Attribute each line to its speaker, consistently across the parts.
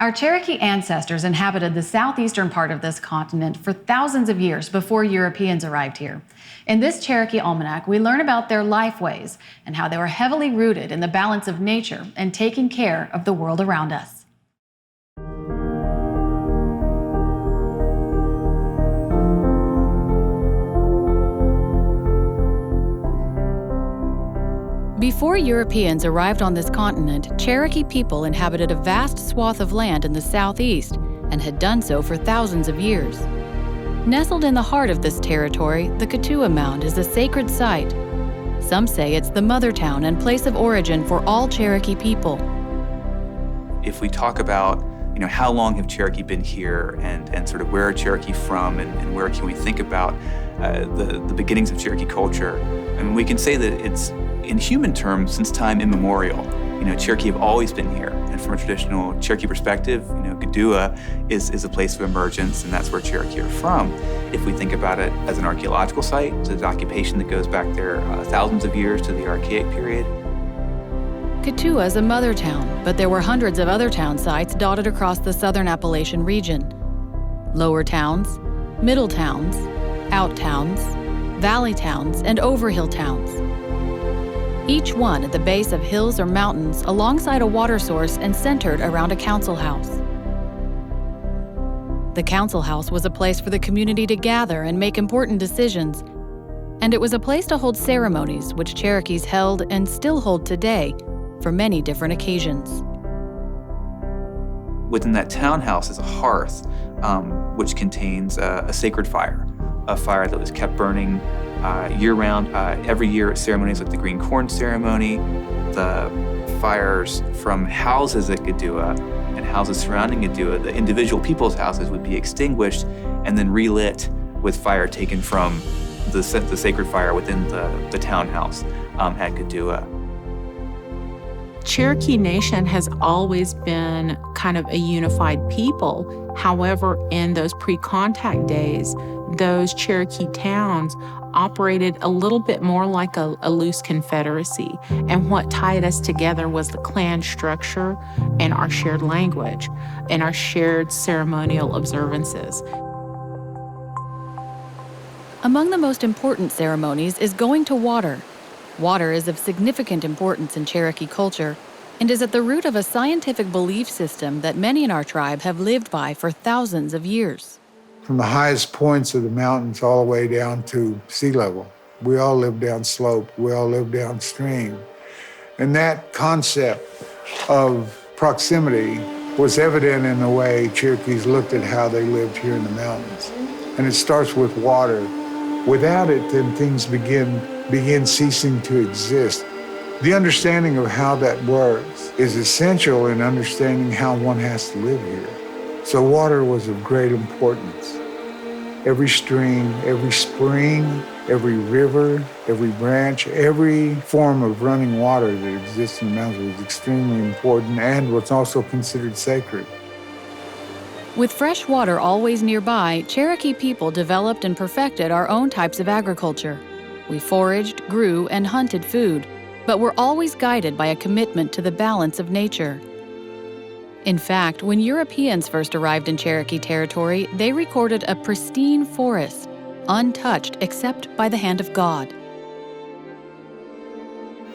Speaker 1: Our Cherokee ancestors inhabited the southeastern part of this continent for thousands of years before Europeans arrived here. In this Cherokee Almanac, we learn about their life ways and how they were heavily rooted in the balance of nature and taking care of the world around us. Before Europeans arrived on this continent, Cherokee people inhabited a vast swath of land in the southeast and had done so for thousands of years. Nestled in the heart of this territory, the Katua Mound is a sacred site. Some say it's the mother town and place of origin for all Cherokee people.
Speaker 2: If we talk about, how long have Cherokee been here and sort of where are Cherokee from and where can we think about the beginnings of Cherokee culture, we can say that it's, in human terms, since time immemorial. Cherokee have always been here. And from a traditional Cherokee perspective, Katua is a place of emergence, and that's where Cherokee are from. If we think about it as an archaeological site, it's an occupation that goes back there thousands of years to the Archaic period.
Speaker 1: Katua is a mother town, but there were hundreds of other town sites dotted across the southern Appalachian region. Lower towns, middle towns, out towns, valley towns, and overhill towns. Each one at the base of hills or mountains alongside a water source and centered around a council house. The council house was a place for the community to gather and make important decisions, and it was a place to hold ceremonies which Cherokees held and still hold today for many different occasions.
Speaker 2: Within that townhouse is a hearth, which contains a sacred fire, a fire that was kept burning year-round. Every year at ceremonies like the Green Corn Ceremony, the fires from houses at Katua and houses surrounding Katua, the individual people's houses, would be extinguished and then relit with fire taken from the sacred fire within the townhouse at Katua.
Speaker 3: Cherokee Nation has always been kind of a unified people. However, in those pre-contact days, those Cherokee towns operated a little bit more like a loose confederacy. And what tied us together was the clan structure and our shared language and our shared ceremonial observances.
Speaker 1: Among the most important ceremonies is going to water. Water is of significant importance in Cherokee culture and is at the root of a scientific belief system that many in our tribe have lived by for thousands of years.
Speaker 4: From the highest points of the mountains all the way down to sea level, we all live downslope, we all live downstream. And that concept of proximity was evident in the way Cherokees looked at how they lived here in the mountains. And it starts with water. Without it, then things begin ceasing to exist. The understanding of how that works is essential in understanding how one has to live here. So water was of great importance. Every stream, every spring, every river, every branch, every form of running water that exists in the mountains was extremely important and was also considered sacred.
Speaker 1: With fresh water always nearby, Cherokee people developed and perfected our own types of agriculture. We foraged, grew, and hunted food, but were always guided by a commitment to the balance of nature. In fact, when Europeans first arrived in Cherokee territory, they recorded a pristine forest, untouched except by the hand of God.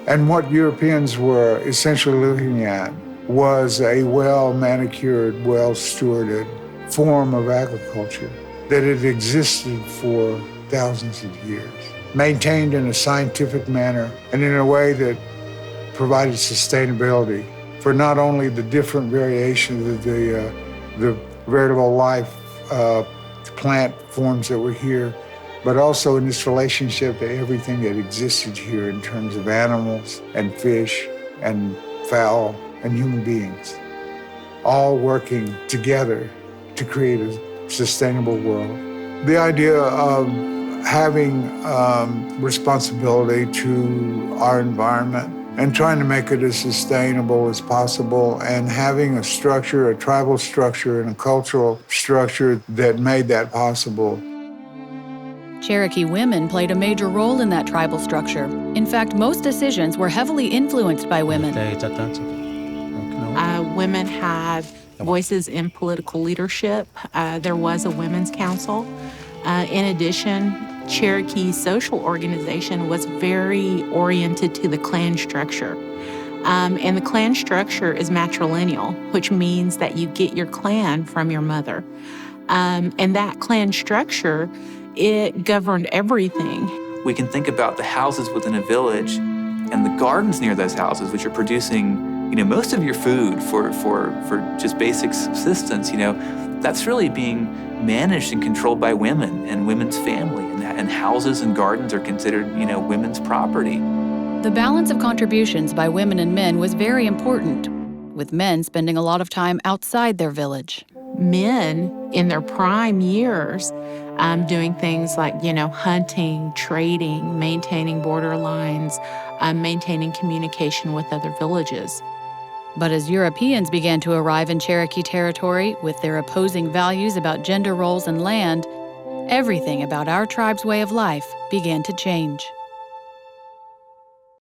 Speaker 4: And what Europeans were essentially looking at was a well-manicured, well-stewarded form of agriculture that had existed for thousands of years, maintained in a scientific manner and in a way that provided sustainability for not only the different variations of the veritable life plant forms that were here, but also in this relationship to everything that existed here in terms of animals and fish and fowl and human beings, all working together to create a sustainable world. The idea of having responsibility to our environment and trying to make it as sustainable as possible, and having a structure, a tribal structure and a cultural structure that made that possible.
Speaker 1: Cherokee women played a major role in that tribal structure. In fact, most decisions were heavily influenced by women.
Speaker 3: Women had voices in political leadership. There was a women's council. In addition, Cherokee's social organization was very oriented to the clan structure. And the clan structure is matrilineal, which means that you get your clan from your mother. And that clan structure, it governed everything.
Speaker 2: We can think about the houses within a village and the gardens near those houses, which are producing, most of your food for just basic subsistence. That's really being managed and controlled by women and women's family, and houses and gardens are considered, women's property.
Speaker 1: The balance of contributions by women and men was very important, with men spending a lot of time outside their village.
Speaker 3: Men in their prime years doing things like, hunting, trading, maintaining border lines, maintaining communication with other villages.
Speaker 1: But as Europeans began to arrive in Cherokee territory with their opposing values about gender roles and land, everything about our tribe's way of life began to change.